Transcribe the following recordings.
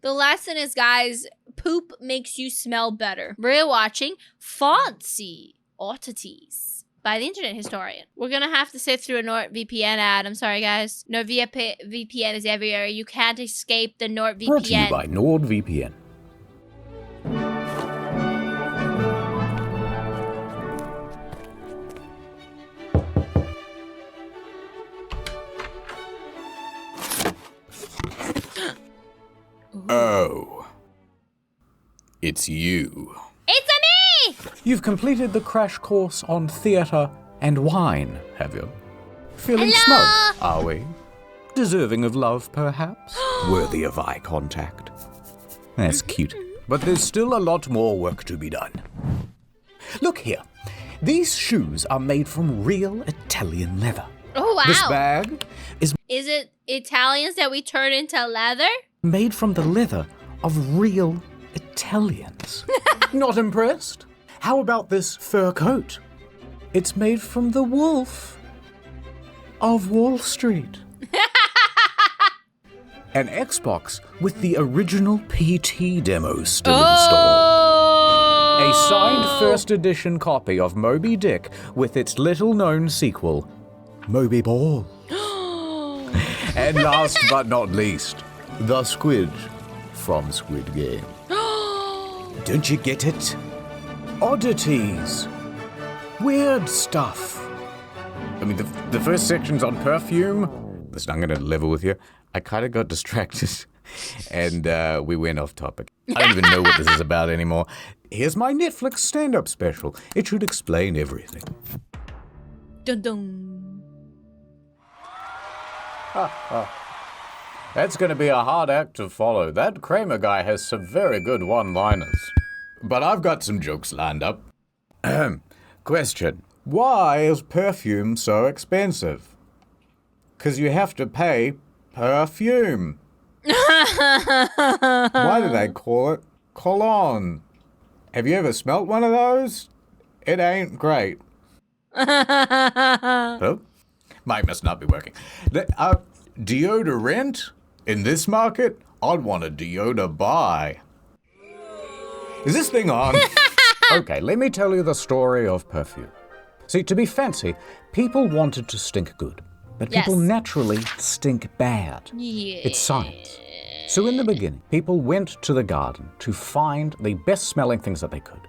The lesson is, guys, poop makes you smell better. We're watching F3ncy Oddities by the Internet Historian. We're gonna have to sit through a NordVPN ad. I'm sorry, guys. NordVPN is everywhere. You can't escape the NordVPN. Brought to you by NordVPN. Oh. It's you. It's-a me! You've completed the crash course on theatre and wine, have you? Feeling Hello? smug, are we? Deserving of love, perhaps? Worthy of eye contact. That's cute. But there's still a lot more work to be done. Look here. These shoes are made from real Italian leather. Oh, wow. This bag is it Italians that we turn into leather? made from the leather of real Italians. Not impressed? How about this fur coat? It's made from the wolf of Wall Street. An Xbox with the original PT demo still installed. A signed first edition copy of Moby Dick with its little known sequel, Moby Ball. And last but not least, the squid from Squid Game. Don't you get it? Oddities. Weird stuff. I mean, the first section's on perfume. Listen, I'm going to level with you. I kind of got distracted and we went off topic. I don't even know what this is about anymore. Here's my Netflix stand-up special. It should explain everything. Dun dun. That's going to be a hard act to follow. That Kramer guy has some very good one-liners. But I've got some jokes lined up. Question. Why is perfume so expensive? 'Cause you have to pay perfume. Why do they call it cologne? Have you ever smelt one of those? It ain't great. Oh? Mic must not be working. Deodorant? In this market, I'd want a deodor buy. Is this thing on? Okay, let me tell you the story of perfume. See, to be fancy, people wanted to stink good, but people naturally stink bad. Yeah. It's science. So in the beginning, people went to the garden to find the best-smelling things that they could.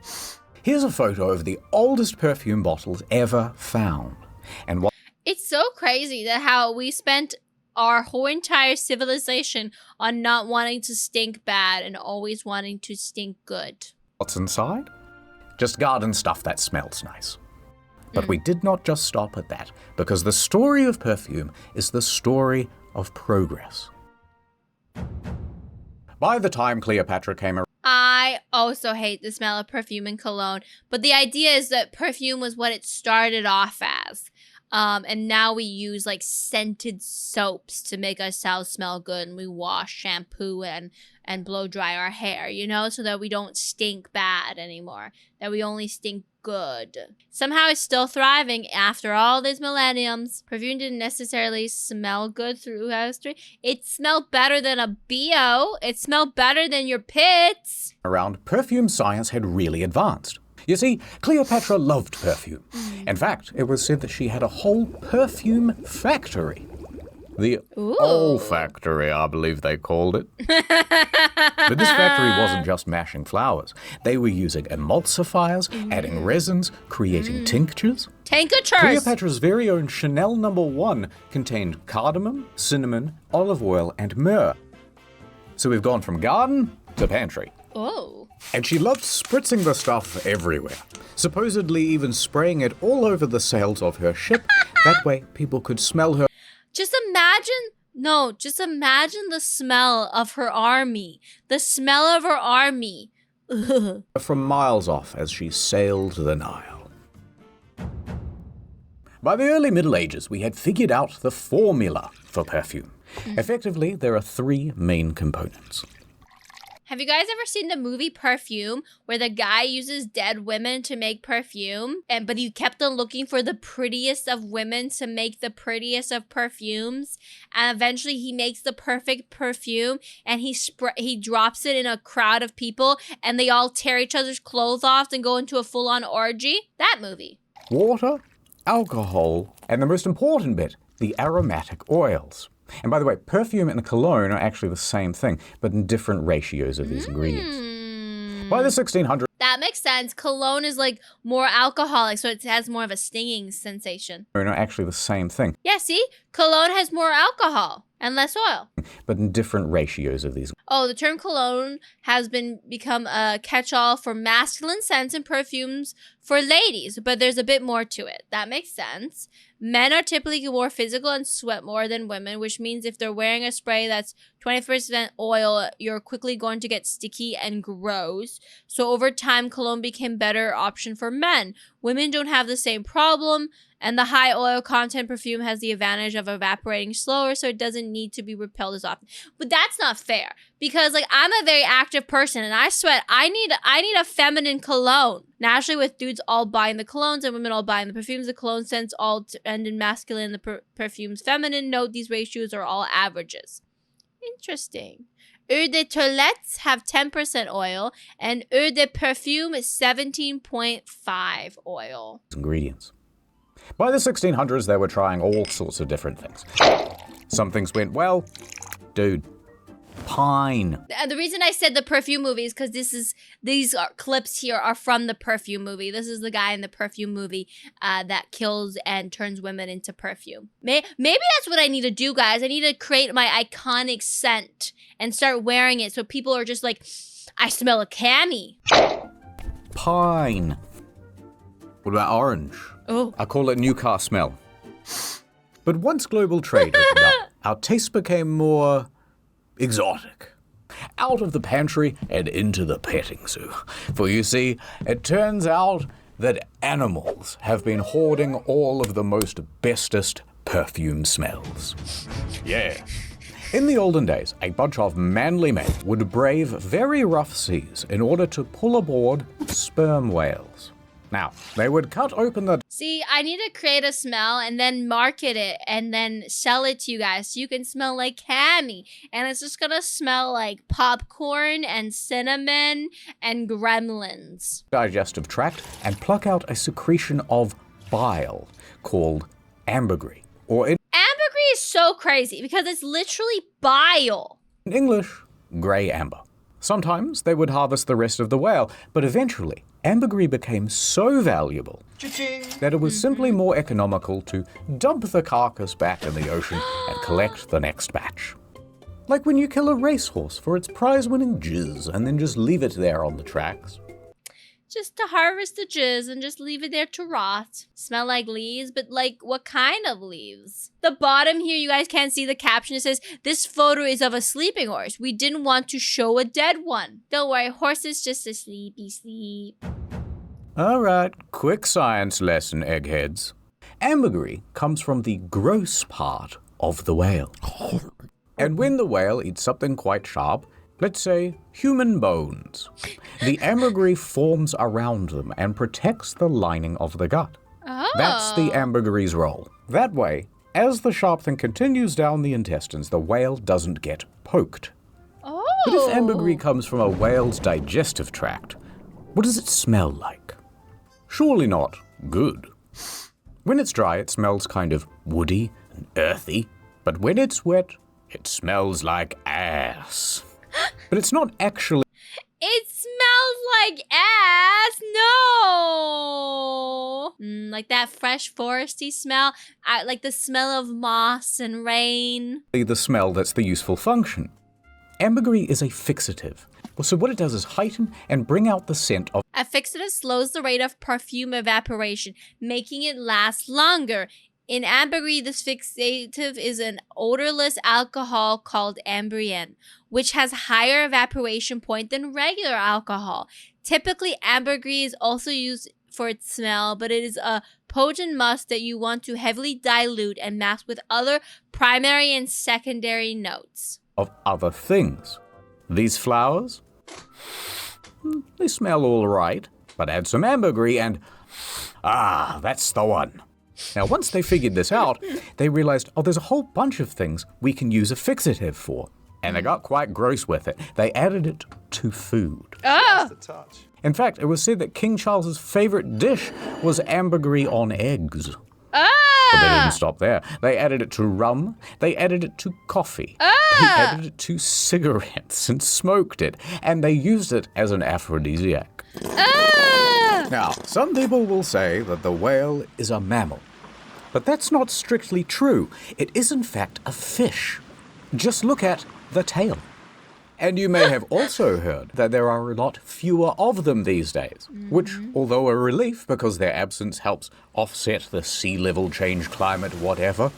Here's a photo of the oldest perfume bottles ever found. And what It's so crazy that how we spent our whole entire civilization on not wanting to stink bad and always wanting to stink good. what's inside? Just garden stuff that smells nice. But we did not just stop at that, because the story of perfume is the story of progress. By the time Cleopatra came around, I also hate the smell of perfume and cologne, but the idea is that perfume was what it started off as. And now we use like scented soaps to make ourselves smell good, and we wash, shampoo, and blow dry our hair, you know, so that we don't stink bad anymore, that we only stink good. Somehow it's still thriving after all these millenniums. Perfume didn't necessarily smell good throughout history. It smelled better than a BO. It smelled better than your pits. perfume science had really advanced. You see, Cleopatra loved perfume. In fact, it was said that she had a whole perfume factory. The olfactory, I believe they called it. But this factory wasn't just mashing flowers. They were using emulsifiers, adding resins, creating tinctures. Tinctures! Cleopatra's very own Chanel No. 1 contained cardamom, cinnamon, olive oil, and myrrh. So we've gone from garden to pantry. Oh. And she loved spritzing the stuff everywhere, supposedly even spraying it all over the sails of her ship. That way people could smell her. Just imagine the smell of her army. The smell of her army. Ugh. From miles off as she sailed the Nile. By the early Middle Ages, we had figured out the formula for perfume. Effectively, there are three main components. Have you guys ever seen the movie Perfume, where the guy uses dead women to make perfume, but he kept on looking for the prettiest of women to make the prettiest of perfumes, and eventually he makes the perfect perfume, and he drops it in a crowd of people, and they all tear each other's clothes off and go into a full-on orgy? That movie. Water, alcohol, and the most important bit, the aromatic oils. And by the way, perfume and cologne are actually the same thing, but in different ratios of these ingredients. By the 1600s, that makes sense. Cologne is like more alcoholic, so it has more of a stinging sensation. Are actually the same thing. Yeah, see? Cologne has more alcohol and less oil. But in different ratios of these. Oh, the term cologne has become a catch-all for masculine scents and perfumes for ladies, but there's a bit more to it. That makes sense. Men are typically more physical and sweat more than women, which means if they're wearing a spray that's 20% oil, you're quickly going to get sticky and gross. So over time, cologne became a better option for men. Women don't have the same problem, and the high oil content perfume has the advantage of evaporating slower, so it doesn't need to be repelled as often. But that's not fair, because like I'm a very active person and I sweat. I need a feminine cologne. Naturally, with dudes all buying the colognes and women all buying the perfumes, the cologne scents all end in masculine, the perfumes feminine. Note these ratios are all averages. Interesting. Eau de toilette have 10% oil, and eau de perfume is 17.5 oil. Ingredients. By the 1600s, they were trying all sorts of different things. Some things went well. Dude, pine. The reason I said the perfume movie is because these clips here are from the perfume movie. This is the guy in the perfume movie that kills and turns women into perfume. Maybe that's what I need to do, guys. I need to create my iconic scent and start wearing it so people are just like, I smell a cami. Pine. What about orange? Oh. I call it new car smell. But once global trade opened up, our taste became more exotic. Out of the pantry and into the petting zoo. For you see, it turns out that animals have been hoarding all of the most bestest perfume smells. Yeah. In the olden days, a bunch of manly men would brave very rough seas in order to pull aboard sperm whales. Now, they would cut open the... See, I need to create a smell and then market it and then sell it to you guys so you can smell like cami. And it's just gonna smell like popcorn and cinnamon and gremlins. ...digestive tract and pluck out a secretion of bile called ambergris. Or in Ambergris is so crazy because it's literally bile. English, grey amber. Sometimes they would harvest the rest of the whale, but eventually ambergris became so valuable that it was simply more economical to dump the carcass back in the ocean and collect the next batch. Like when you kill a racehorse for its prize-winning jizz and then just leave it there on the tracks. Just to harvest the jizz and just leave it there to rot. Smell like leaves, but like what kind of leaves? The bottom here, you guys can't see the caption. It says, this photo is of a sleeping horse. We didn't want to show a dead one. Don't worry, horse is just a sleepy sleep. Alright, quick science lesson, eggheads. Ambergris comes from the gross part of the whale. And when the whale eats something quite sharp, let's say human bones, the ambergris forms around them and protects the lining of the gut. Oh. That's the ambergris' role. That way, as the sharp thing continues down the intestines, the whale doesn't get poked. Oh. But if ambergris comes from a whale's digestive tract, what does it smell like? Surely not good. When it's dry, it smells kind of woody and earthy, but when it's wet, it smells like ass. But it's not actually... It smells like ass. No. Like that fresh foresty smell. Like the smell of moss and rain. ...the smell that's the useful function. Ambergris is a fixative. So what it does is heighten and bring out the scent of... A fixative slows the rate of perfume evaporation, making it last longer. In ambergris, this fixative is an odorless alcohol called ambrienne, which has higher evaporation point than regular alcohol. Typically, ambergris is also used for its smell, but it is a potent musk that you want to heavily dilute and mask with other primary and secondary notes. ...of other things. These flowers, They smell all right, but add some ambergris and that's the one. Now, once they figured this out, they realized, there's a whole bunch of things we can use a fixative for. And they got quite gross with it. They added it to food. Oh! In fact, it was said that King Charles's favorite dish was ambergris on eggs. But they didn't stop there. They added it to rum. They added it to coffee. They added it to cigarettes and smoked it. And they used it as an aphrodisiac. Now, some people will say that the whale is a mammal. But that's not strictly true. It is, in fact, a fish. Just look at the tail. And you may have also heard that there are a lot fewer of them these days, which, although a relief because their absence helps offset the sea level change, climate, whatever,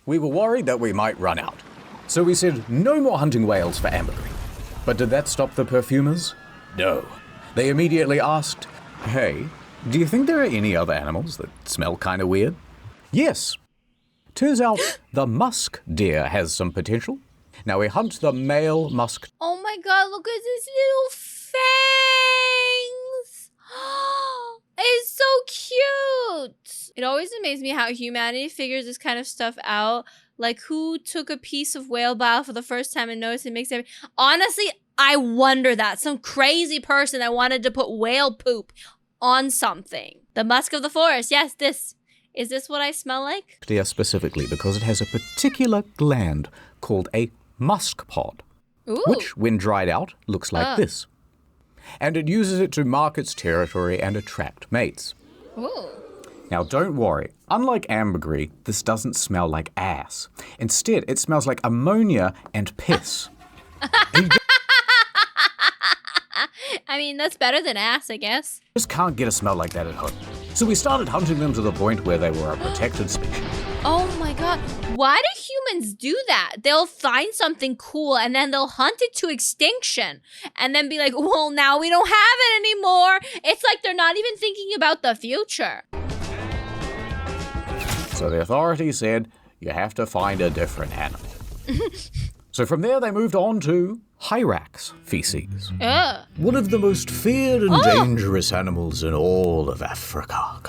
we were worried that we might run out. So we said no more hunting whales for ambergris. But did that stop the perfumers? No. They immediately asked, hey, do you think there are any other animals that smell kind of weird? Yes. Turns out the musk deer has some potential. Now we hunt the male musk. Oh my god, look at his little fangs. It's so cute. It always amazes me how humanity figures this kind of stuff out. Like, who took a piece of whale bile for the first time and noticed it makes everything. Honestly, I wonder that. Some crazy person that wanted to put whale poop on something. The musk of the forest. Yes, this. Is this what I smell like? Deer specifically because it has a particular gland called a musk pod, which, when dried out, looks like this. And it uses it to mark its territory and attract mates. Ooh. Now, don't worry. Unlike ambergris, this doesn't smell like ass. Instead, it smells like ammonia and piss. I mean, that's better than ass, I guess. Just can't get a smell like that at home. So we started hunting them to the point where they were a protected species. Oh my god. Why do humans do that? They'll find something cool and then they'll hunt it to extinction and then be like, well, now we don't have it anymore. It's like they're not even thinking about the future. So the authorities said, you have to find a different animal. So from there, they moved on to hyrax feces. One of the most feared and dangerous animals in all of Africa.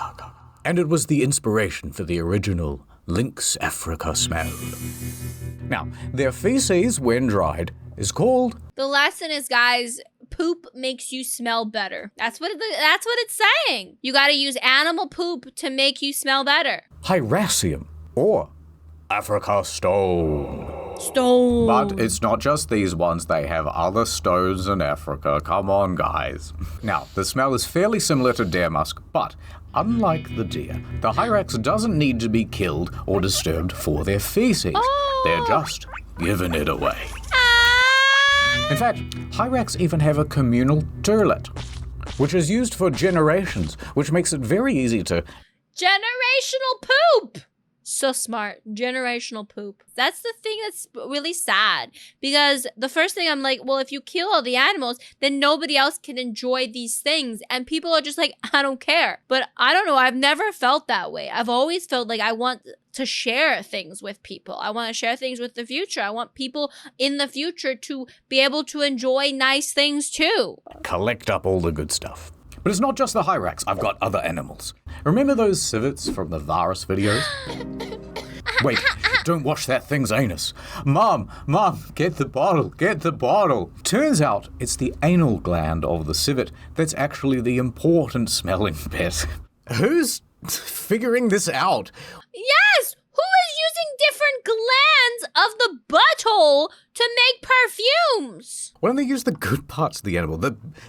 And it was the inspiration for the original Lynx Africa smell. Now, their feces, when dried, is called... The lesson is, guys, poop makes you smell better. That's what it's saying. You gotta use animal poop to make you smell better. Hyracium, or Africa stone. Stone. But it's not just these ones, they have other stones in Africa. Come on, guys. Now, the smell is fairly similar to deer musk, but unlike the deer, the hyrax doesn't need to be killed or disturbed for their feces. They're just giving it away. In fact, hyrax even have a communal toilet, which is used for generations, which makes it very easy to... Generational poop! So smart. Generational poop. That's the thing that's really sad. Because the first thing I'm like, well, if you kill all the animals, then nobody else can enjoy these things. And people are just like, I don't care. But I don't know. I've never felt that way. I've always felt like I want to share things with people. I want to share things with the future. I want people in the future to be able to enjoy nice things too. Collect up all the good stuff. But it's not just the hyrax, I've got other animals. Remember those civets from the virus videos? Wait, don't wash that thing's anus. Mom, get the bottle. Turns out it's the anal gland of the civet that's actually the important smelling bit. Who's figuring this out? Yes! Who is using different glands of the butthole to make perfumes? Why don't they use the good parts of the animal?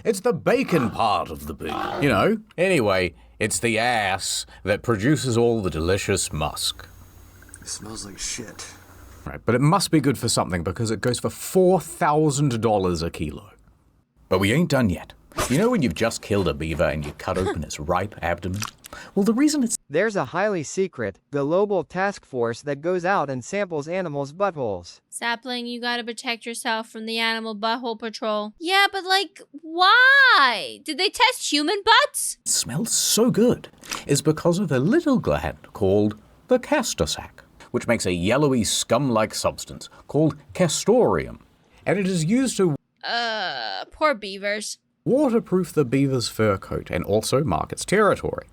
It's the bacon part of the pig, you know? Anyway, it's the ass that produces all the delicious musk. It smells like shit. Right, but it must be good for something because it goes for $4,000 a kilo. But we ain't done yet. You know when you've just killed a beaver and you cut open its ripe abdomen? Well, the reason it's... There's a highly secret, global task force that goes out and samples animals' buttholes. Sapling, you gotta protect yourself from the animal butthole patrol. Yeah, but like, why? Did they test human butts? It smells so good is because of a little gland called the castor sac, which makes a yellowy scum-like substance called castoreum. And it is used to... Poor beavers. Waterproof the beaver's fur coat and also mark its territory.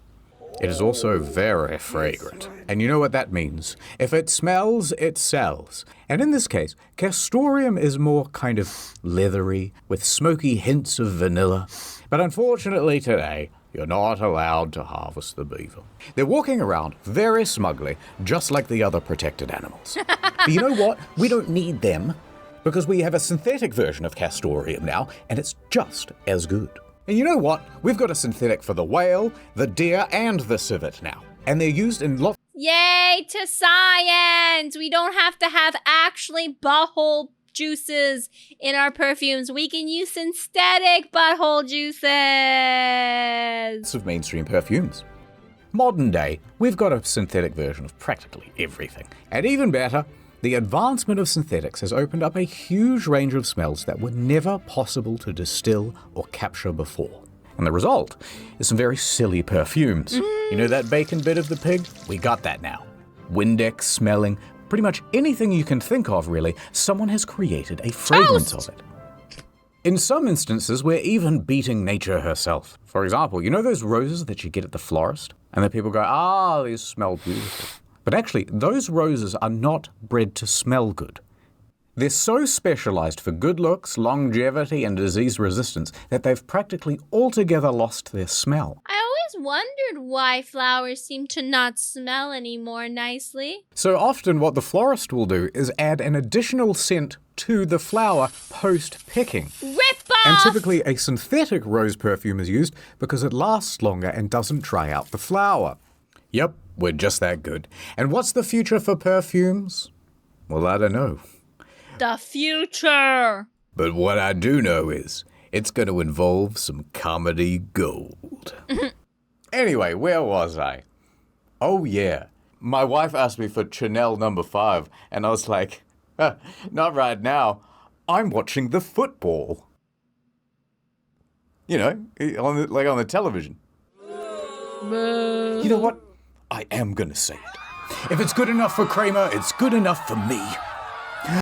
It is also very fragrant. And you know what that means. If it smells, it sells. And in this case, castoreum is more kind of leathery, with smoky hints of vanilla. But unfortunately today, you're not allowed to harvest the beaver. They're walking around very smugly, just like the other protected animals. But you know what? We don't need them, because we have a synthetic version of castoreum now, and it's just as good. And you know what? We've got a synthetic for the whale, the deer, and the civet now. And they're used in lots. Yay to science! We don't have to have actually butthole juices in our perfumes. We can use synthetic butthole juices. Of mainstream perfumes. Modern day, we've got a synthetic version of practically everything. And even better, the advancement of synthetics has opened up a huge range of smells that were never possible to distill or capture before. And the result is some very silly perfumes. You know that bacon bit of the pig? We got that now. Windex smelling, pretty much anything you can think of really, someone has created a fragrance of it. In some instances, we're even beating nature herself. For example, you know those roses that you get at the florist? And then people go, these smell beautiful. But actually, those roses are not bred to smell good. They're so specialized for good looks, longevity, and disease resistance that they've practically altogether lost their smell. I always wondered why flowers seem to not smell anymore nicely. So often what the florist will do is add an additional scent to the flower post-picking. Rip And off! typically a synthetic rose perfume is used because it lasts longer and doesn't dry out the flower. Yep. We're just that good. And what's the future for perfumes? Well, I don't know. The future! But what I do know is it's going to involve some comedy gold. Anyway, where was I? Oh, yeah. My wife asked me for Chanel No. 5, and I was like, not right now. I'm watching the football. You know, on the television. You know what? I am gonna say it. If it's good enough for Kramer, it's good enough for me.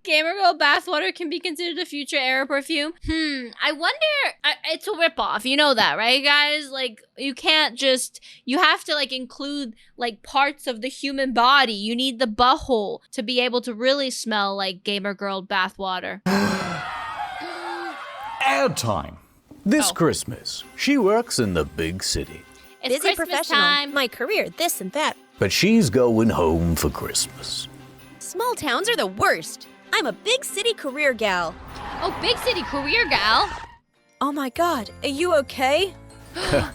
Gamer Girl bathwater can be considered a future era perfume. I wonder, it's a ripoff. You know that, right, guys? Like, you can't just, you have to, like, include, like, parts of the human body. You need the butthole to be able to really smell like Gamer Girl bathwater. Ad time. This Christmas, she works in the big city. It's Busy Christmas professional, time. my career, this and that. But she's going home for Christmas. Small towns are the worst. I'm a big city career gal. Oh, big city career gal. Oh my god, are you okay? Not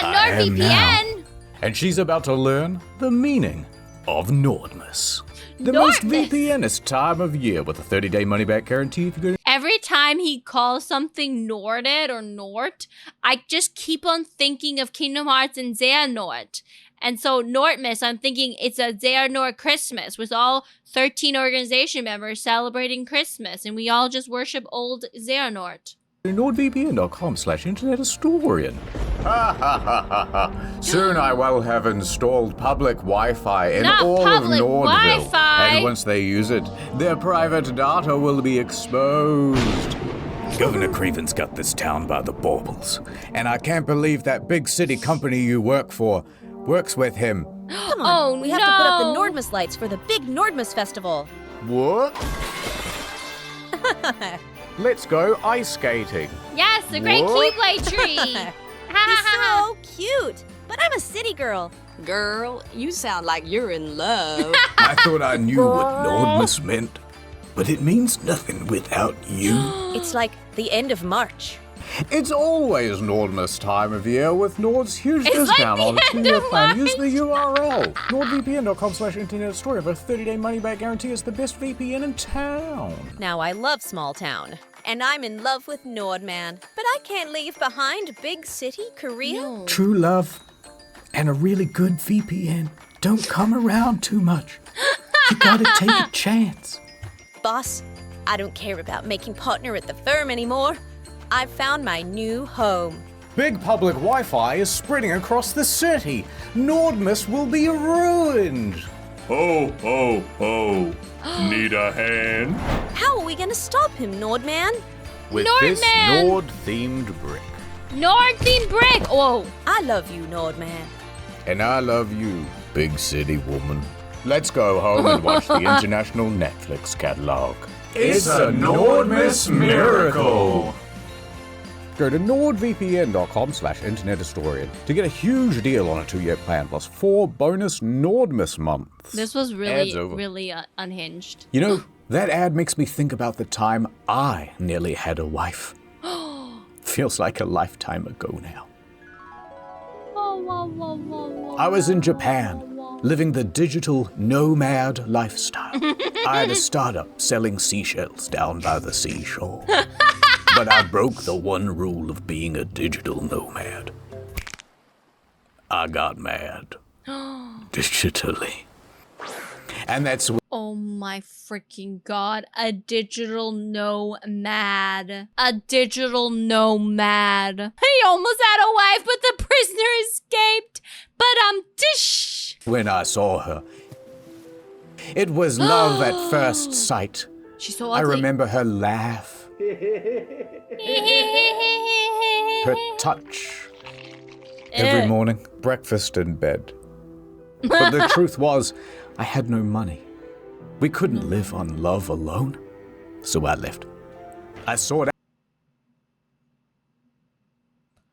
I am NordVPN. And she's about to learn the meaning of Nordmas. The most Nordmas. VPNist time of year with a 30-day money-back guarantee if you go. Every time he calls something Norded or Nort, I just keep on thinking of Kingdom Hearts and Xehanort. And so Nortmas, I'm thinking it's a Xehanort Christmas with all 13 organization members celebrating Christmas. And we all just worship old Xehanort. NordVPN.com/internethistorian. Ha ha ha ha ha. Soon I will have installed public Wi-Fi in Not all of public Nordville. Wi-Fi. And once they use it, their private data will be exposed. Governor Craven's got this town by the baubles. And I can't believe that big city company you work for works with him. Come on, Oh, we have to put up the no. Nordmas lights for the big Nordmas festival. What? Let's go ice skating. Yes, the great What? Keyblade tree. He's so cute, but I'm a city girl. Girl, you sound like you're in love. I thought I knew what Nordmas meant, but it means nothing without you. It's like the end of March. It's always Nordmas time of year with Nord's huge It's discount like on the a end 2-year of plan. Use the March. URL. NordVPN.com/internetstory for a 30-day money-back guarantee. It's the best VPN in town. Now I love small town, and I'm in love with Nordman, but I can't leave behind big city Korea. True love and a really good VPN don't come around too much. You gotta take a chance. Boss, I don't care about making partner at the firm anymore. I've found my new home. Big public Wi-Fi is spreading across the city. Nordmas will be ruined. Ho, ho, ho. Need a hand? How are we gonna stop him, Nordman? with this Nordman! Nord-themed brick. Nord-themed brick! Whoa. I love you, Nordman. And I love you, big city woman. Let's go home and watch the international Netflix catalog. It's a Nordmas miracle! Go to nordvpn.com/internethistorian to get a huge deal on a 2-year plan plus 4 bonus Nordmas months. This was Ad's over. really unhinged. You know, that ad makes me think about the time I nearly had a wife. Feels like a lifetime ago now. I was in Japan, living the digital nomad lifestyle. I had a startup selling seashells down by the seashore. But I broke the one rule of being a digital nomad. I got mad. Digitally. And that's Oh my freaking god. A digital nomad. A digital nomad. He almost had a wife, but the prisoner escaped. But dish. when I saw her. It was love at first sight. She's so I ugly. remember her laugh, her touch. Every morning, breakfast in bed. But the truth was, I had no money. We couldn't live on love alone. So I left. I sought out.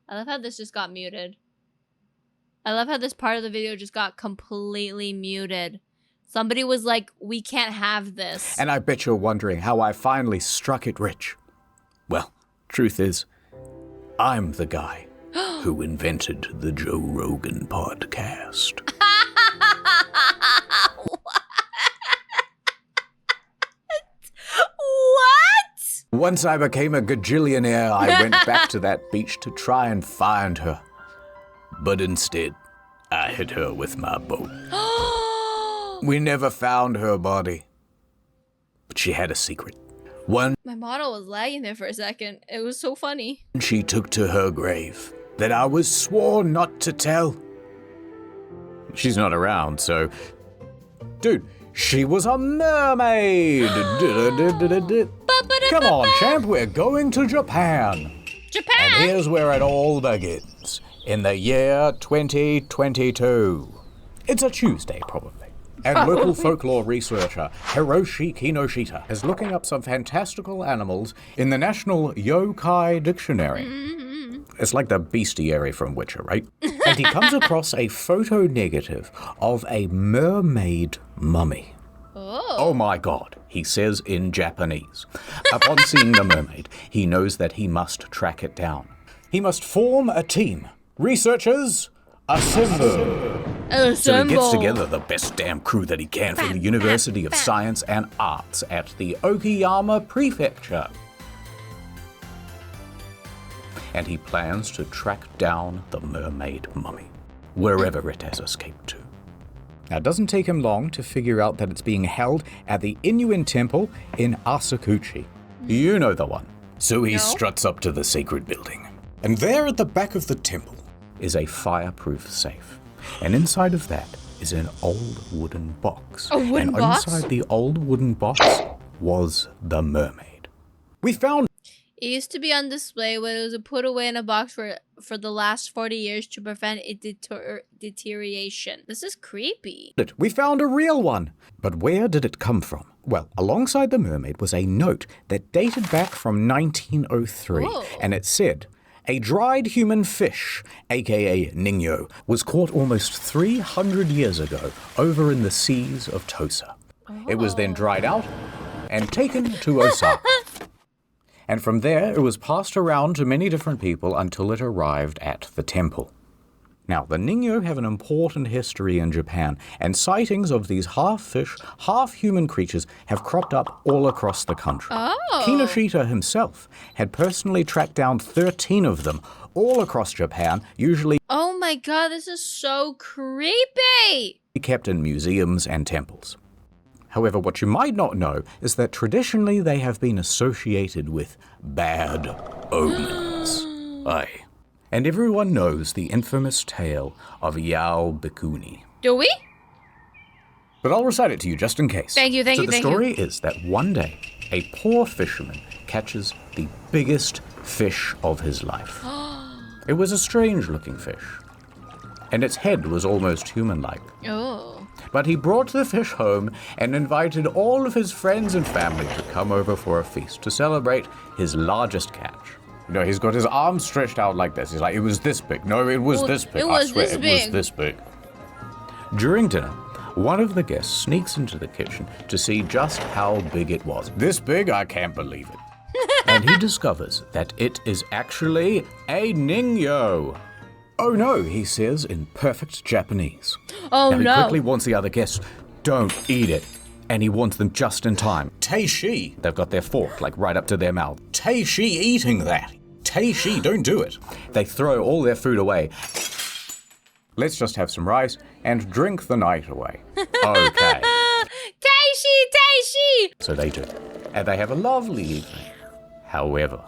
I love how this just got muted. I love how this part of the video just got completely muted. Somebody was like, we can't have this. And I bet you're wondering how I finally struck it rich. Well, truth is, I'm the guy who invented the Joe Rogan podcast. What? Once I became a gajillionaire, I went back to that beach to try and find her. But instead, I hit her with my boat. We never found her body. But she had a secret. One My model was lagging there for a second. It was so funny. she took to her grave that I was sworn not to tell. She's not around, so... Dude, she was a mermaid! Come on, champ, we're going to Japan. Japan! And here's where it all begins. In the year 2022. It's a Tuesday, probably. And local folklore researcher Hiroshi Kinoshita is looking up some fantastical animals in the National Yokai Dictionary. It's like the bestiary from Witcher, right? And he comes across a photo negative of a mermaid mummy. Oh my god, he says in Japanese. Upon seeing the mermaid, he knows that he must track it down. He must form a team. Researchers, assemble. So he gets together the best damn crew that he can from the University of Science and Arts at the Okayama Prefecture. And he plans to track down the mermaid mummy, wherever it has escaped to. Now, it doesn't take him long to figure out that it's being held at the Inuin Temple in Asakuchi. You know the one. So he struts up to the sacred building. And there at the back of the temple is a fireproof safe. And inside of that is an old wooden box. A wooden and box? inside the old wooden box was the mermaid. We found It used to be on display when it was put away in a box for the last 40 years to prevent its deterioration. This is creepy. it. We found a real one. But where did it come from? Well, alongside the mermaid was a note that dated back from 1903. Whoa. And it said, a dried human fish, aka Ningyo, was caught almost 300 years ago over in the seas of Tosa. It was then dried out and taken to Osaka. And from there, it was passed around to many different people until it arrived at the temple. Now, the Ningyo have an important history in Japan, and sightings of these half-fish, half-human creatures have cropped up all across the country. Oh. Kinoshita himself had personally tracked down 13 of them all across Japan, usually Oh my god, this is so creepy. kept in museums and temples. However, what you might not know is that traditionally they have been associated with bad omens. Aye. And everyone knows the infamous tale of Yao Bikuni. Do we? but I'll recite it to you just in case. Thank you, thank you, So the thank story is that one day, a poor fisherman catches the biggest fish of his life. It was a strange-looking fish, and its head was almost human-like. Oh. But he brought the fish home and invited all of his friends and family to come over for a feast to celebrate his largest catch. You know, he's got his arms stretched out like this. He's like, it was this big. No, it was this big. I swear, it was this big. During dinner, one of the guests sneaks into the kitchen to see just how big it was. This big? I can't believe it. And he discovers that it is actually a ninyo. Oh no, he says in perfect Japanese. Oh now, he no. quickly warns the other guests, don't eat it. And he warns them just in time. Teishi. They've got their fork like right up to their mouth. Teishi eating that. Teishi, don't do it. They throw all their food away. Let's just have some rice and drink the night away. Okay. Teishi! So they do. And they have a lovely evening. However,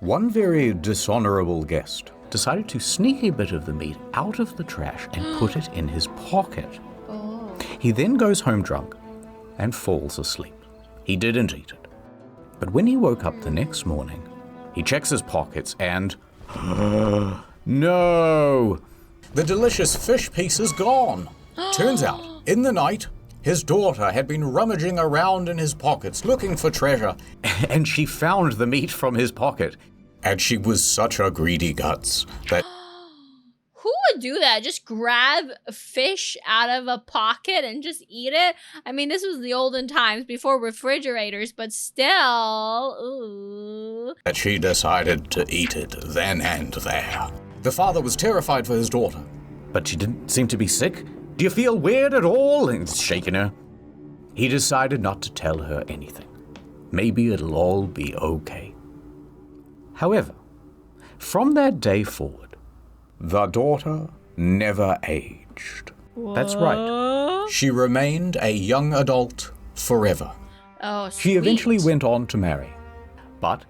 one very dishonorable guest decided to sneak a bit of the meat out of the trash and put it in his pocket. Oh. He then goes home drunk and falls asleep. He didn't eat it. But when he woke up the next morning, he checks his pockets and... no! The delicious fish piece is gone. Turns out, in the night, his daughter had been rummaging around in his pockets looking for treasure, and she found the meat from his pocket. And she was such a greedy guts that... Who would do that? Just grab a fish out of a pocket and just eat it? I mean, this was the olden times before refrigerators, but still, ooh. That she decided to eat it then and there. The father was terrified for his daughter. But she didn't seem to be sick. Do you feel weird at all? And shaking her. He decided not to tell her anything. Maybe it'll all be okay. However, from that day forward, the daughter never aged. What? That's right. She remained a young adult forever. Oh, sweet. She eventually went on to marry. But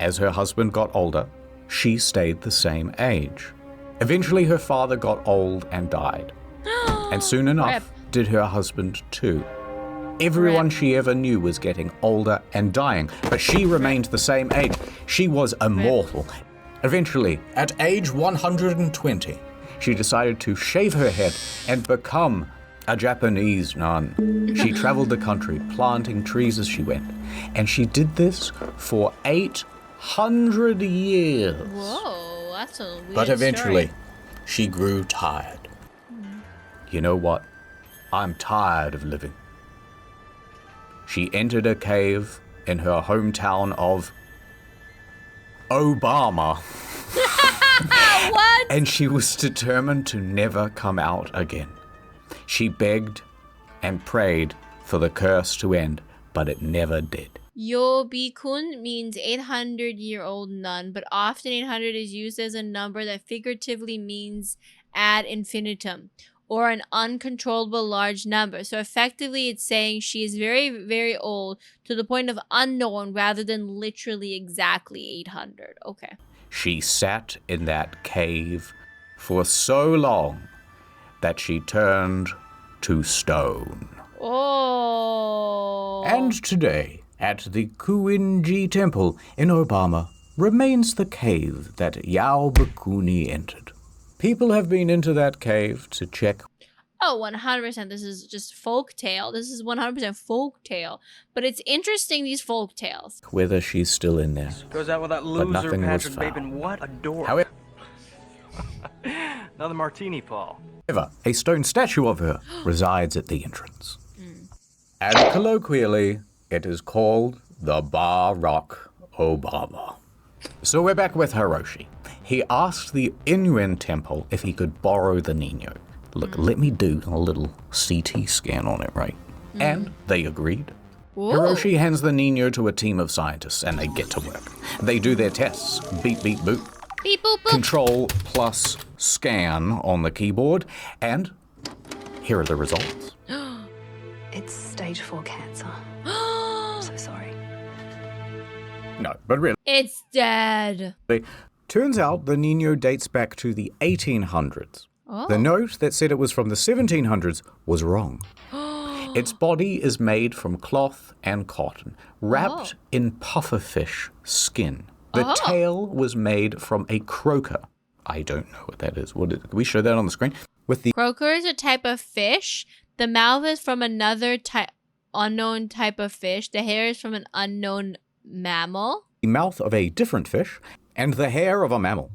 as her husband got older, she stayed the same age. Eventually her father got old and died. And soon enough did her husband too. Everyone she ever knew was getting older and dying, but she remained the same age. She was immortal. Eventually, at age 120, she decided to shave her head and become a Japanese nun. She traveled the country, planting trees as she went. And she did this for 800 years. Whoa, that's a weird But eventually, story. she grew tired. You know what? I'm tired of living. She entered a cave in her hometown of Obama. What? And she was determined to never come out again. She begged and prayed for the curse to end, but it never did. Yobikun means 800-year-old nun, but often 800 is used as a number that figuratively means ad infinitum, or an uncontrollable large number. So effectively it's saying she is very, very old to the point of unknown rather than literally exactly 800. Okay. She sat in that cave for so long that she turned to stone. Oh. And today, at the Kuinji Temple in Obama, remains the cave that Yaobakuni entered. People have been into that cave to check. Oh, 100%. This is just folk tale. This is 100% folk tale. But it's interesting, these folk tales. Whether she's still in there. Goes out with that But loser nothing was Patrick found. Bateman. What a dork. However, Another martini, Paul. a stone statue of her resides at the entrance. And colloquially, it is called the Barack Obama. So we're back with Hiroshi. He asked the Inuin temple if he could borrow the Nino. Look, let me do a little CT scan on it, right? And they agreed. Whoa. Hiroshi hands the Nino to a team of scientists and they get to work. They do their tests. Beep, beep, boop. Beep, boop, boop. Control plus scan on the keyboard. And here are the results. It's stage 4 cancer. I'm so sorry. No, but really. It's dead. Turns out the Nino dates back to the 1800s. Oh. The note that said it was from the 1700s was wrong. Its body is made from cloth and cotton, wrapped in pufferfish skin. The tail was made from a croaker. I don't know what that is. Can we show that on the screen? Croaker is a type of fish. The mouth is from another unknown type of fish. The hair is from an unknown mammal. The mouth of a different fish and the hair of a mammal.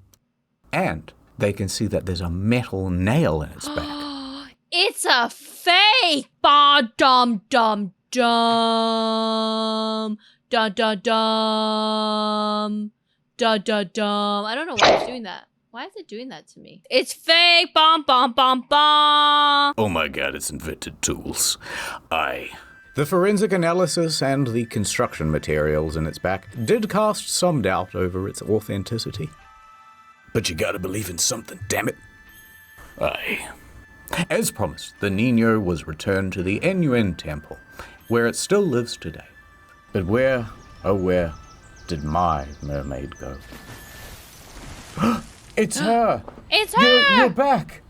And they can see that there's a metal nail in its back. It's a fake! Ba dum dum dum. Da da dum. Da da dum. I don't know why it's doing that. Why is it doing that to me? It's fake! Bom bom bom bom! Oh my god, it's invented tools. The forensic analysis and the construction materials in its back did cast some doubt over its authenticity. But you gotta believe in something, damn it. As promised, the Nino was returned to the N temple, where it still lives today. But where, oh where, did my mermaid go? It's her! It's her! You're back!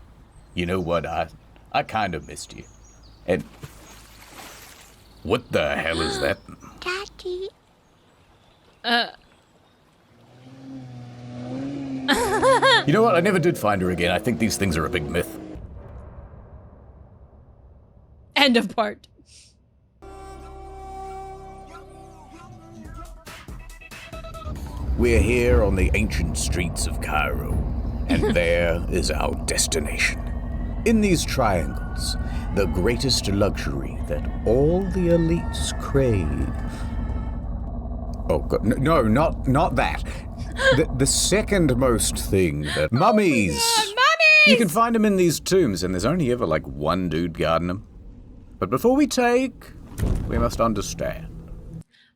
You know what, I kind of missed you. And what the hell is that? Daddy. You know what, I never did find her again. I think these things are a big myth. End of part. We're here on the ancient streets of Cairo, and there is our destination. In these triangles, the greatest luxury that all the elites crave. Oh, God, no, not that. The second most thing that mummies. God, mummies! You can find them in these tombs, and there's only ever like one dude guarding them. But before we take, we must understand.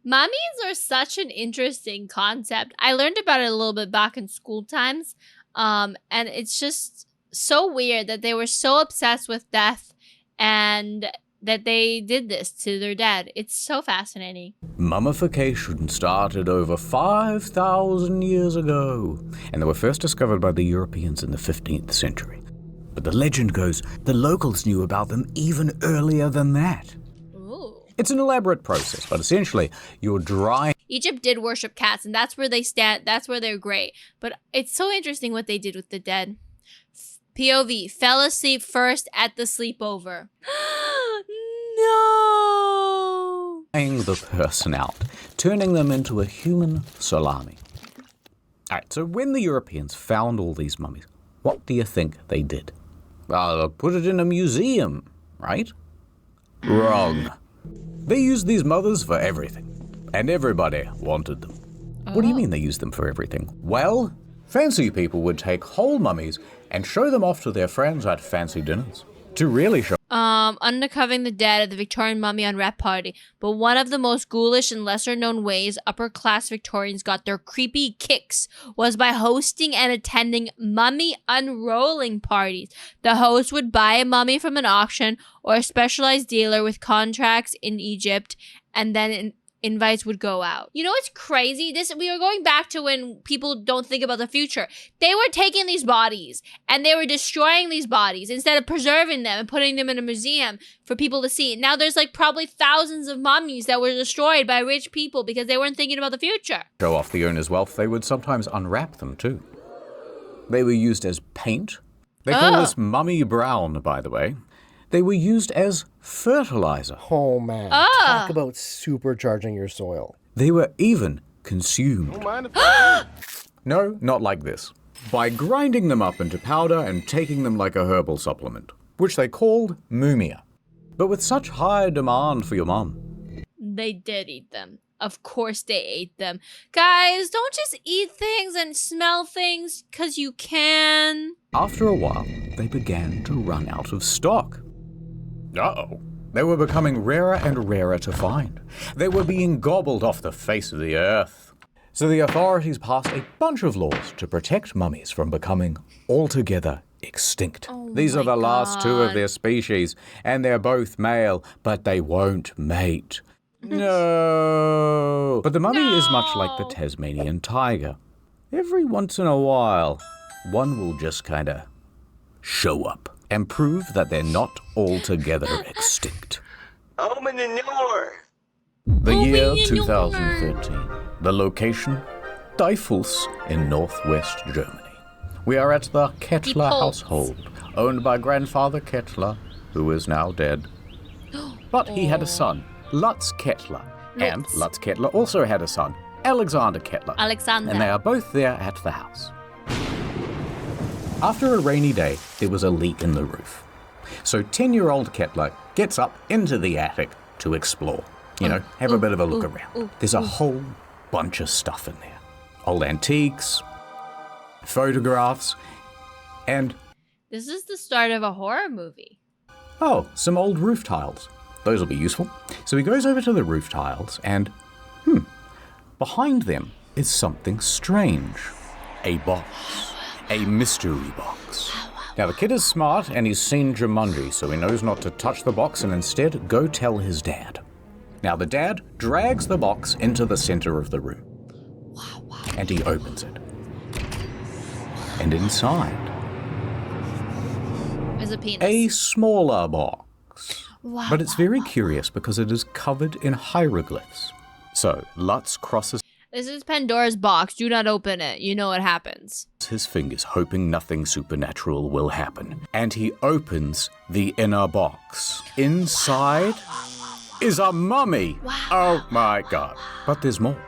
Mummies are such an interesting concept. I learned about it a little bit back in school times. And it's just so weird that they were so obsessed with death and that they did this to their dead. It's so fascinating. Mummification started over 5,000 years ago, and they were first discovered by the Europeans in the 15th century. But the legend goes the locals knew about them even earlier than that. Ooh. It's an elaborate process, but essentially, you're drying. Egypt did worship cats, and that's where they stand. That's where they're great. But it's so interesting what they did with the dead. POV, fell asleep first at the sleepover. No! The person out, turning them into a human salami. Alright, so when the Europeans found all these mummies, what do you think they did? Well, put it in a museum, right? Wrong. They used these mothers for everything, and everybody wanted them. What do you mean they used them for everything? Well, fancy people would take whole mummies and show them off to their friends at fancy dinners. To really show. Uncovering the dead of the Victorian mummy on rep party. But one of the most ghoulish and lesser known ways upper class Victorians got their creepy kicks was by hosting and attending mummy unrolling parties. The host would buy a mummy from an auction or a specialized dealer with contracts in Egypt, and then invites would go out. You know what's crazy? We are going back to when people don't think about the future. They were taking these bodies and they were destroying these bodies instead of preserving them and putting them in a museum for people to see. Now there's like probably thousands of mummies that were destroyed by rich people because they weren't thinking about the future. Show off the owner's wealth, they would sometimes unwrap them too. They were used as paint. They call this mummy brown, by the way. They were used as fertilizer. Oh man, talk about supercharging your soil. They were even consumed. No, not like this. By grinding them up into powder and taking them like a herbal supplement, which they called mumia. But with such high demand for your mum. They did eat them. Of course they ate them. Guys, don't just eat things and smell things because you can. After a while, they began to run out of stock. Uh-oh. They were becoming rarer and rarer to find. They were being gobbled off the face of the earth. So the authorities passed a bunch of laws to protect mummies from becoming altogether extinct. These are the last two of their species, and they're both male, but they won't mate. No. But the mummy is much like the Tasmanian tiger. Every once in a while, one will just kind of show up and prove that they're not altogether extinct. Open the door. The Open year the 2013. The location, Deifuls in northwest Germany. We are at the Kettler Default. household, owned by grandfather Kettler, who is now dead. But he had a son, Lutz Kettler. And Lutz. Lutz Kettler also had a son, Alexander Kettler. Alexander. And they are both there at the house. After a rainy day, there was a leak in the roof. So 10-year-old Kettler gets up into the attic to explore. You know, have a bit of a look around. There's a whole bunch of stuff in there. Old antiques, photographs, and, This is the start of a horror movie. oh, some old roof tiles. Those will be useful. So he goes over to the roof tiles and, behind them is something strange. A box. A mystery box. Now the kid is smart and he's seen Jumanji, so he knows not to touch the box and instead go tell his dad. Now the dad drags the box into the center of the room. And he opens it. And inside, There's a penis. a smaller box. Wow. But it's very curious because it is covered in hieroglyphs. So Lutz crosses This is Pandora's box. Do not open it. You know what happens. his fingers, hoping nothing supernatural will happen. And he opens the inner box. Inside is a mummy. Oh my god. But there's more.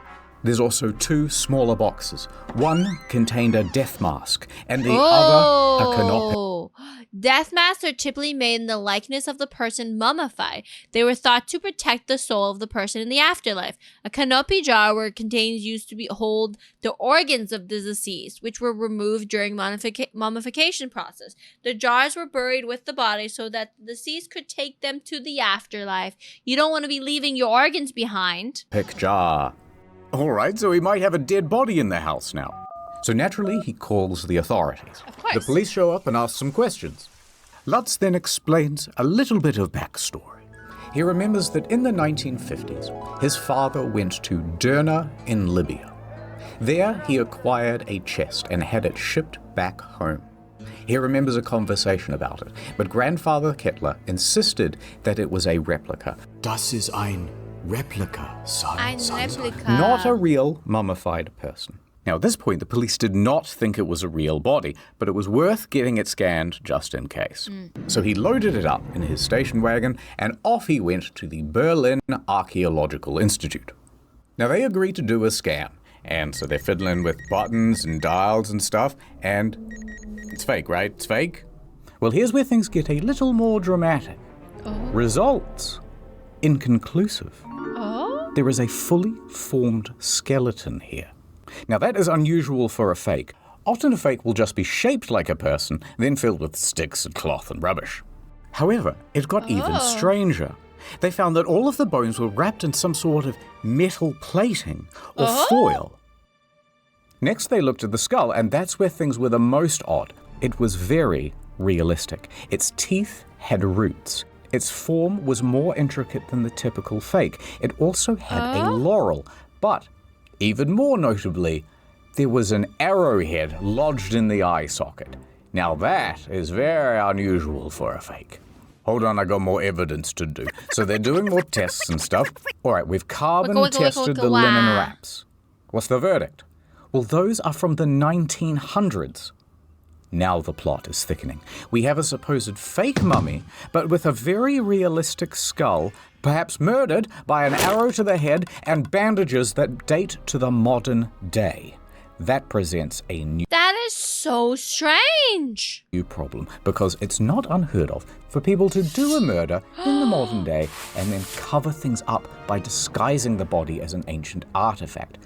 There's also two smaller boxes. One contained a death mask, and the other a canopy. Oh, death masks are typically made in the likeness of the person mummified. They were thought to protect the soul of the person in the afterlife. A canopy jar where contains used to hold the organs of the deceased, which were removed during mummification process. The jars were buried with the body so that the deceased could take them to the afterlife. You don't want to be leaving your organs behind. Pick jar. Alright, so he might have a dead body in the house now. So naturally, he calls the authorities. Of course. The police show up and ask some questions. Lutz then explains a little bit of backstory. He remembers that in the 1950s, his father went to Derna in Libya. There, he acquired a chest and had it shipped back home. He remembers a conversation about it, but grandfather Kettler insisted that it was a replica. Das ist ein Replica, son. Ein Replika. Not a real mummified person. Now, at this point, the police did not think it was a real body, but it was worth getting it scanned just in case. So he loaded it up in his station wagon, and off he went to the Berlin Archaeological Institute. Now, they agreed to do a scan, and so they're fiddling with buttons and dials and stuff, and it's fake, right? It's fake? Well, here's where things get a little more dramatic. Results inconclusive. There is a fully formed skeleton here. Now that is unusual for a fake. Often a fake will just be shaped like a person, then filled with sticks and cloth and rubbish. However, it got even stranger. They found that all of the bones were wrapped in some sort of metal plating or foil. Next they looked at the skull, and that's where things were the most odd. It was very realistic. Its teeth had roots. Its form was more intricate than the typical fake. It also had a laurel, but even more notably, there was an arrowhead lodged in the eye socket. Now that is very unusual for a fake. Hold on, I got more evidence to do. So they're doing more tests and stuff. All right, we've carbon tested the linen wraps. What's the verdict? Well, those are from the 1900s. Now the plot is thickening. We have a supposed fake mummy, but with a very realistic skull, perhaps murdered by an arrow to the head and bandages that date to the modern day. That presents a That is so strange. new problem, because it's not unheard of for people to do a murder in the modern day and then cover things up by disguising the body as an ancient artifact.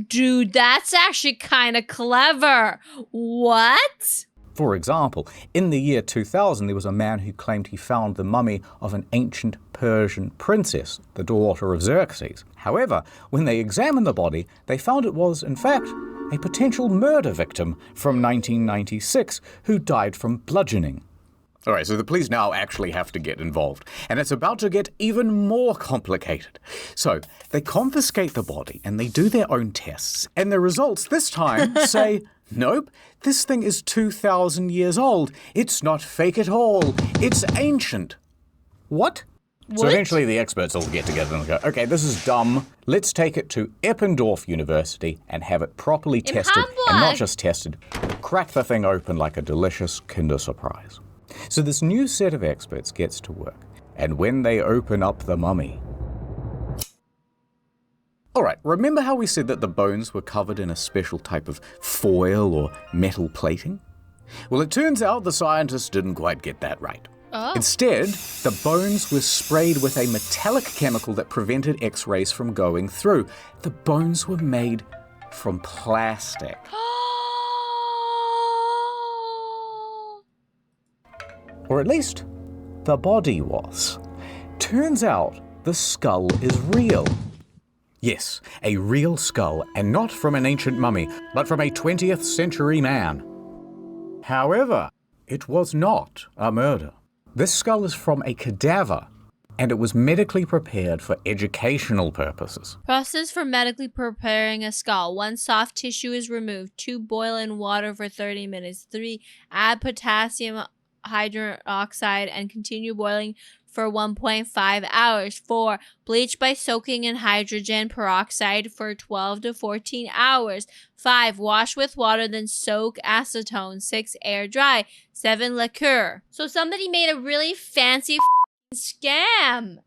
Dude, that's actually kind of clever. What? For example, in the year 2000, there was a man who claimed he found the mummy of an ancient Persian princess, the daughter of Xerxes. However, when they examined the body, they found it was, in fact, a potential murder victim from 1996 who died from bludgeoning. All right, so the police now actually have to get involved, and it's about to get even more complicated. So they confiscate the body and they do their own tests, and the results this time say, nope, this thing is 2,000 years old. It's not fake at all. It's ancient. What? So eventually the experts all get together and go, okay, this is dumb. Let's take it to Eppendorf University and have it properly tested. And not just tested, crack the thing open like a delicious Kinder Surprise. So this new set of experts gets to work. And when they open up the mummy... Alright, remember how we said that the bones were covered in a special type of foil or metal plating? Well, it turns out the scientists didn't quite get that right. Oh. Instead, the bones were sprayed with a metallic chemical that prevented X-rays from going through. The bones were made from plastic. Or at least, the body was. Turns out, the skull is real. Yes, a real skull, and not from an ancient mummy, but from a 20th century man. However, it was not a murder. This skull is from a cadaver, and it was medically prepared for educational purposes. Process for medically preparing a skull. 1, soft tissue is removed. 2, boil in water for 30 minutes. 3, add potassium hydroxide and continue boiling for 1.5 hours. 4, bleach by soaking in hydrogen peroxide for 12 to 14 hours. 5, wash with water, then soak acetone. 6, air dry. 7, liqueur. So somebody made a really fancy scam.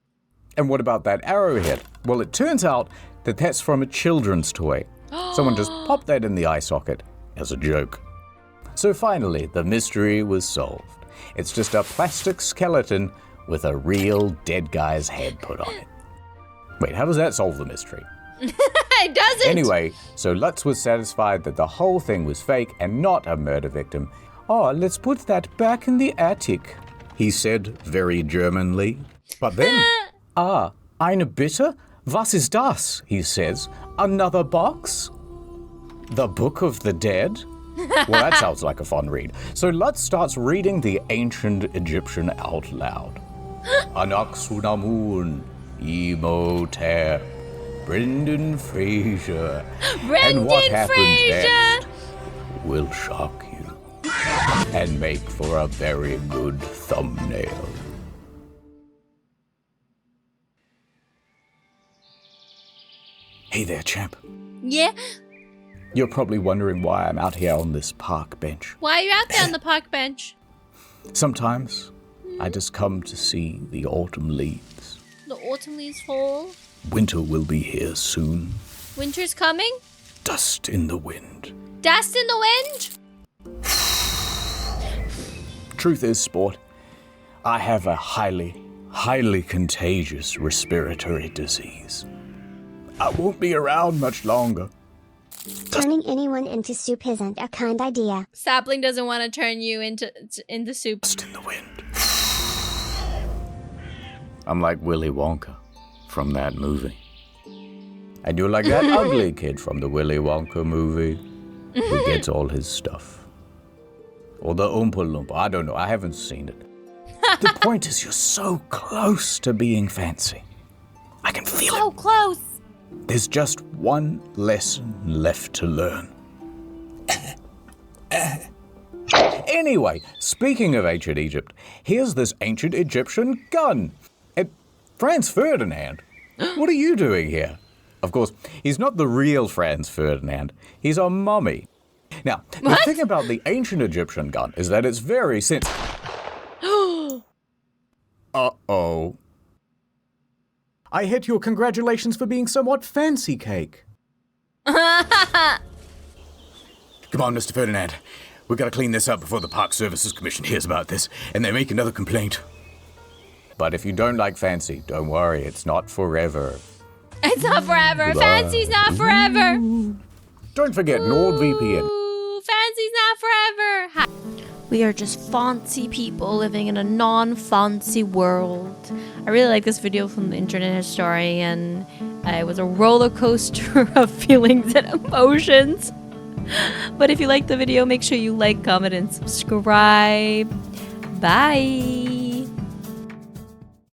And what about that arrowhead? Well, it turns out that that's from a children's toy. Someone just popped that in the eye socket as a joke. So finally, the mystery was solved. It's just a plastic skeleton with a real dead guy's head put on it. Wait, how does that solve the mystery? It doesn't. Anyway, so Lutz was satisfied that the whole thing was fake and not a murder victim. Oh, let's put that back in the attic, he said very Germanly. But then, eine Bitte? Was ist das? He says. Another box? The Book of the Dead? Well, that sounds like a fun read. So Lutz starts reading the ancient Egyptian out loud. Anaxunamun, Imhotep, Brendan Fraser. And what happens next will shock you and make for a very good thumbnail. Hey there, champ. Yeah? You're probably wondering why I'm out here on this park bench. Why are you out there on the park bench? Sometimes I just come to see the autumn leaves. The autumn leaves fall. Winter will be here soon. Winter's coming? Dust in the wind. Dust in the wind? Truth is, sport, I have a highly contagious respiratory disease. I won't be around much longer. Turning anyone into soup isn't a kind idea. Sapling doesn't want to turn you into soup. Dust in the wind. I'm like Willy Wonka from that movie. And you're like that ugly kid from the Willy Wonka movie who gets all his stuff. Or the Oompa Loompa. I don't know. I haven't seen it. The point is you're so close to being fancy. I can feel it. So close. There's just one lesson left to learn. Anyway, speaking of ancient Egypt, here's this ancient Egyptian gun. Franz Ferdinand, what are you doing here? Of course, he's not the real Franz Ferdinand. He's a mummy. Now, the thing about the ancient Egyptian gun is that it's very sensitive. Uh-oh. I hit your congratulations for being somewhat fancy cake. Come on, Mr. Ferdinand. We've got to clean this up before the Park Services Commission hears about this, and they make another complaint. But if you don't like fancy, don't worry, it's not forever. It's not forever. Fancy's not forever. Don't forget NordVPN. Ooh, fancy's not forever. Hi. We are just fancy people living in a non-fancy world. I really like this video from the Internet Historian. It was a roller coaster of feelings and emotions. But if you liked the video, make sure you like, comment, and subscribe. Bye.